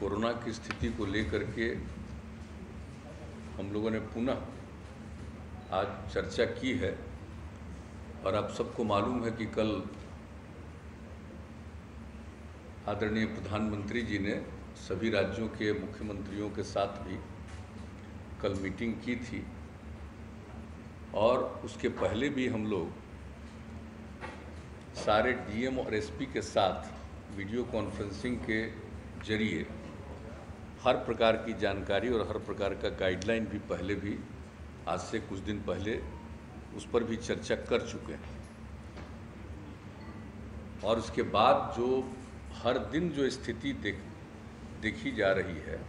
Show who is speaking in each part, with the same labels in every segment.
Speaker 1: Corona की स्थिति को लेकर के हम लोगों ने पुनः आज चर्चा की है और आप सबको मालूम है कि कल आदरणीय प्रधानमंत्री जी ने सभी राज्यों के मुख्यमंत्रियों के साथ भी कल मीटिंग की थी और उसके पहले भी हम लोग सारे डीएम और एसपी के साथ वीडियो कॉन्फ्रेंसिंग के जरिए हर प्रकार की जानकारी और हर प्रकार का गाइडलाइन भी पहले भी आज से कुछ दिन पहले उस पर भी चर्चा कर चुके हैं। और उसके बाद जो हर दिन जो स्थिति देखी जा रही है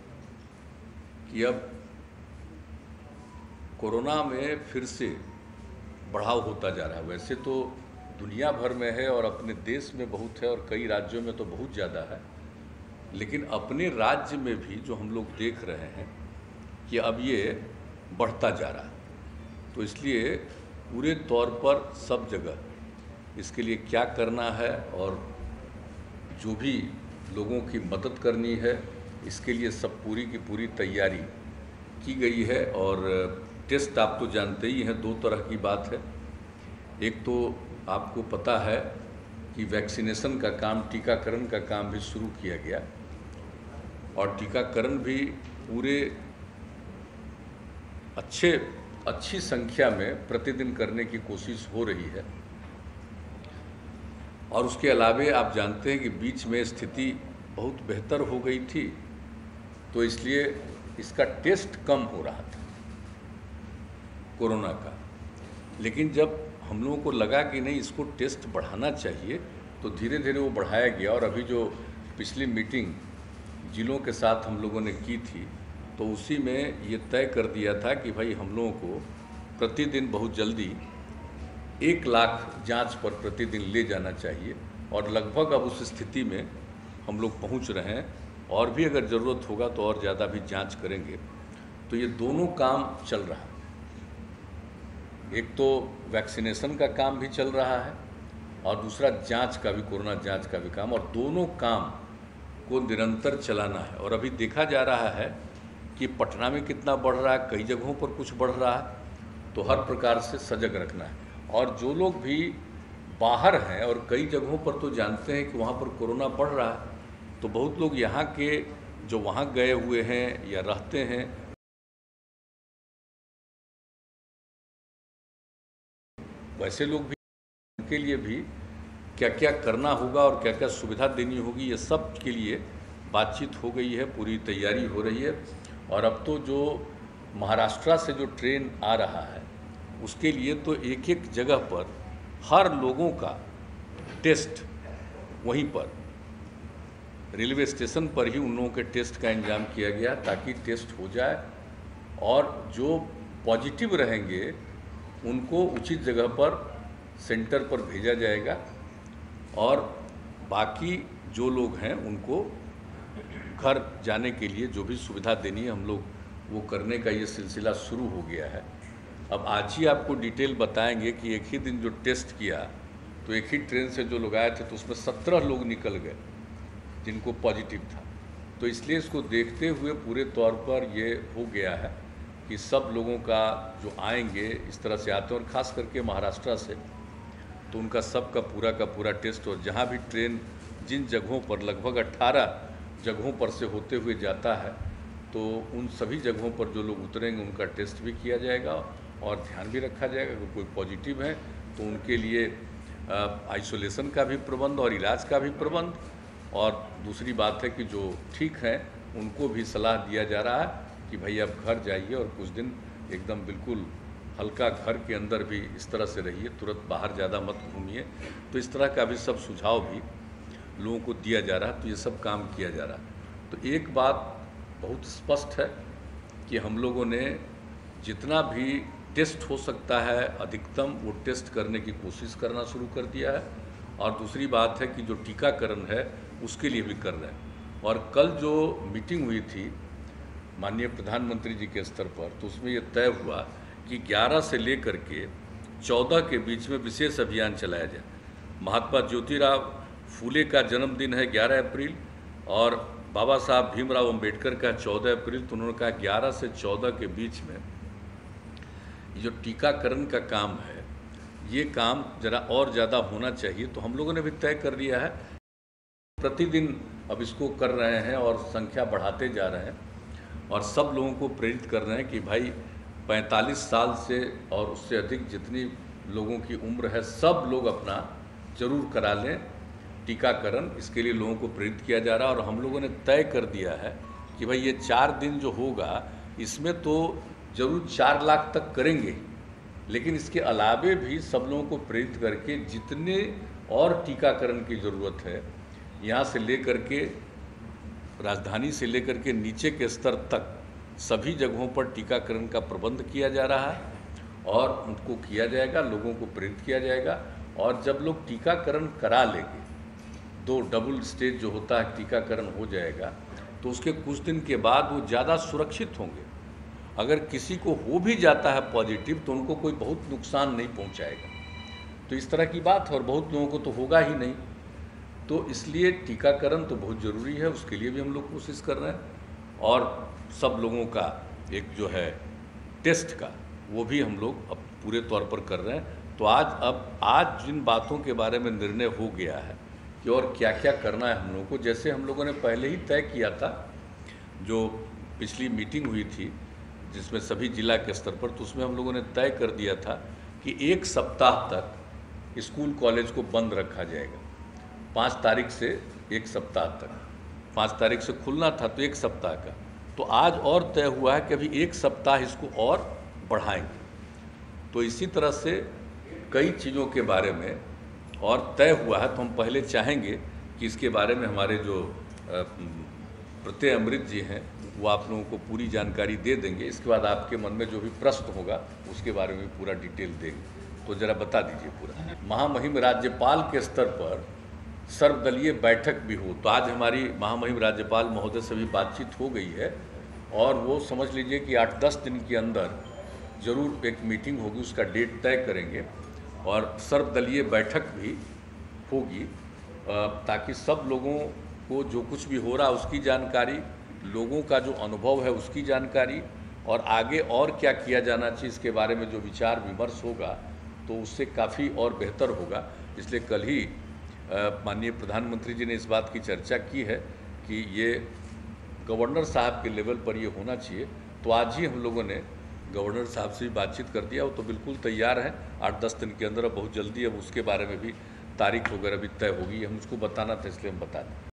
Speaker 1: कि अब कोरोना में फिर से बढ़ाव होता जा रहा है। वैसे तो दुनिया भर में है और अपने देश में बहुत है और कई राज्यों में तो बहुत ज़्यादा है, लेकिन अपने राज्य में भी जो हम लोग देख रहे हैं कि अब ये बढ़ता जा रहा है। तो इसलिए पूरे तौर पर सब जगह इसके लिए क्या करना है और जो भी लोगों की मदद करनी है इसके लिए सब पूरी की पूरी तैयारी की गई है। और टेस्ट आप तो जानते ही हैं, दो तरह की बात है। एक तो आपको पता है कि वैक्सीनेशन का काम, टीकाकरण का काम भी शुरू किया गया और टीकाकरण भी पूरे अच्छी संख्या में प्रतिदिन करने की कोशिश हो रही है। और उसके अलावे आप जानते हैं कि बीच में स्थिति बहुत बेहतर हो गई थी, तो इसलिए इसका टेस्ट कम हो रहा था कोरोना का। लेकिन जब हम लोगों को लगा कि नहीं, इसको टेस्ट बढ़ाना चाहिए, तो धीरे धीरे वो बढ़ाया गया। और अभी जो पिछली मीटिंग जिलों के साथ हम लोगों ने की थी, तो उसी में ये तय कर दिया था कि भाई हम लोगों को प्रतिदिन बहुत जल्दी 1 लाख जांच पर प्रतिदिन ले जाना चाहिए। और लगभग अब उस स्थिति में हम लोग पहुंच रहे हैं और भी अगर ज़रूरत होगा तो और ज़्यादा भी जांच करेंगे। तो ये दोनों काम चल रहा है। एक तो वैक्सीनेशन का काम भी चल रहा है और दूसरा जांच का भी, कोरोना जांच का भी काम, और दोनों काम को निरंतर चलाना है। और अभी देखा जा रहा है कि पटना में कितना बढ़ रहा है, कई जगहों पर कुछ बढ़ रहा है, तो हर प्रकार से सजग रखना है। और जो लोग भी बाहर हैं और कई जगहों पर तो जानते हैं कि वहाँ पर कोरोना बढ़ रहा है, तो बहुत लोग यहाँ के जो वहाँ गए हुए हैं या रहते हैं, वैसे लोग भी, उनके लिए भी क्या क्या करना होगा और क्या क्या सुविधा देनी होगी, ये सब के लिए बातचीत हो गई है, पूरी तैयारी हो रही है। और अब तो जो महाराष्ट्र से जो ट्रेन आ रहा है उसके लिए तो एक एक जगह पर हर लोगों का टेस्ट वहीं पर रेलवे स्टेशन पर ही उन लोगों के टेस्ट का इंतजाम किया गया ताकि टेस्ट हो जाए और जो पॉजिटिव रहेंगे उनको उचित जगह पर सेंटर पर भेजा जाएगा और बाकी जो लोग हैं उनको घर जाने के लिए जो भी सुविधा देनी है हम लोग वो करने का ये सिलसिला शुरू हो गया है। अब आज ही आपको डिटेल बताएंगे कि एक ही दिन जो टेस्ट किया तो एक ही ट्रेन से जो लोग आए थे तो उसमें 17 लोग निकल गए जिनको पॉजिटिव था। तो इसलिए इसको देखते हुए पूरे तौर पर ये हो गया है कि सब लोगों का जो आएंगे इस तरह से आते हैं, और ख़ास करके महाराष्ट्र से, तो उनका सबका का पूरा टेस्ट। और जहाँ भी ट्रेन जिन जगहों पर लगभग 18 जगहों पर से होते हुए जाता है, तो उन सभी जगहों पर जो लोग उतरेंगे उनका टेस्ट भी किया जाएगा और ध्यान भी रखा जाएगा। अगर कोई पॉजिटिव है तो उनके लिए आइसोलेशन का भी प्रबंध और इलाज का भी प्रबंध। और दूसरी बात है कि जो ठीक हैं उनको भी सलाह दिया जा रहा है कि भाई आप घर जाइए और कुछ दिन एकदम बिल्कुल हल्का घर के अंदर भी इस तरह से रहिए, तुरंत बाहर ज़्यादा मत घूमिए। तो इस तरह का भी सब सुझाव भी लोगों को दिया जा रहा है, तो ये सब काम किया जा रहा है। तो एक बात बहुत स्पष्ट है कि हम लोगों ने जितना भी टेस्ट हो सकता है अधिकतम वो टेस्ट करने की कोशिश करना शुरू कर दिया है। और दूसरी बात है कि जो टीकाकरण है उसके लिए भी कर रहे हैं। और कल जो मीटिंग हुई थी माननीय प्रधानमंत्री जी के स्तर पर, तो उसमें ये तय हुआ कि 11 से लेकर के 14 के बीच में विशेष अभियान चलाया जाए। महात्मा ज्योतिराव फूले का जन्मदिन है 11 अप्रैल और बाबा साहब भीमराव अंबेडकर का 14 अप्रैल, तो उन्होंने कहा 11 से 14 के बीच में जो टीकाकरण का काम है, ये काम ज़रा और ज़्यादा होना चाहिए। तो हम लोगों ने भी तय कर लिया है, प्रतिदिन अब इसको कर रहे हैं और संख्या बढ़ाते जा रहे हैं और सब लोगों को प्रेरित कर रहे हैं कि भाई 45 साल से और उससे अधिक जितनी लोगों की उम्र है, सब लोग अपना जरूर करा लें टीकाकरण। इसके लिए लोगों को प्रेरित किया जा रहा है और हम लोगों ने तय कर दिया है कि भाई ये 4 दिन जो होगा, इसमें तो जरूर 4 लाख तक करेंगे, लेकिन इसके अलावे भी सब लोगों को प्रेरित करके जितने और टीकाकरण की ज़रूरत है, यहाँ से लेकर के राजधानी से लेकर के नीचे के स्तर तक सभी जगहों पर टीकाकरण का प्रबंध किया जा रहा है और उनको किया जाएगा, लोगों को प्रेरित किया जाएगा। और जब लोग टीकाकरण करा लेंगे, 2 डबल स्टेज जो होता है टीकाकरण हो जाएगा, तो उसके कुछ दिन के बाद वो ज़्यादा सुरक्षित होंगे। अगर किसी को हो भी जाता है पॉजिटिव, तो उनको कोई बहुत नुकसान नहीं पहुंचाएगा। तो इस तरह की बात है और बहुत लोगों को तो होगा ही नहीं। तो इसलिए टीकाकरण तो बहुत ज़रूरी है, उसके लिए भी हम लोग कोशिश कर रहे हैं और सब लोगों का एक जो है टेस्ट का, वो भी हम लोग अब पूरे तौर पर कर रहे हैं। तो आज जिन बातों के बारे में निर्णय हो गया है कि और क्या क्या करना है हम लोगों को, जैसे हम लोगों ने पहले ही तय किया था, जो पिछली मीटिंग हुई थी जिसमें सभी जिला के स्तर पर, तो उसमें हम लोगों ने तय कर दिया था कि 1 सप्ताह तक स्कूल कॉलेज को बंद रखा जाएगा। 5 तारीख से 1 सप्ताह तक, 5 तारीख से खुलना था तो 1 सप्ताह का, तो आज और तय हुआ है कि अभी 1 सप्ताह इसको और बढ़ाएंगे। तो इसी तरह से कई चीज़ों के बारे में और तय हुआ है। तो हम पहले चाहेंगे कि इसके बारे में हमारे जो प्रत्यय अमृत जी हैं, वो आप लोगों को पूरी जानकारी दे देंगे। इसके बाद आपके मन में जो भी प्रश्न होगा उसके बारे में पूरा डिटेल देंगे। तो ज़रा बता दीजिए पूरा। महामहिम राज्यपाल के स्तर पर सर्वदलीय बैठक भी हो, तो आज हमारी महामहिम राज्यपाल महोदय से भी बातचीत हो गई है और वो समझ लीजिए कि 8-10 दिन के अंदर ज़रूर एक मीटिंग होगी, उसका डेट तय करेंगे और सर्वदलीय बैठक भी होगी, ताकि सब लोगों को जो कुछ भी हो रहा उसकी जानकारी, लोगों का जो अनुभव है उसकी जानकारी और आगे और क्या किया जाना चाहिए इसके बारे में जो विचार विमर्श होगा, तो उससे काफ़ी और बेहतर होगा। इसलिए कल ही माननीय प्रधानमंत्री जी ने इस बात की चर्चा की है कि ये गवर्नर साहब के लेवल पर ये होना चाहिए। तो आज ही हम लोगों ने गवर्नर साहब से भी बातचीत कर दिया, वो तो बिल्कुल तैयार हैं 8-10 दिन के अंदर। अब बहुत जल्दी अब उसके बारे में भी तारीख वगैरह भी तय होगी, हम उसको बताना था इसलिए हम बता दें।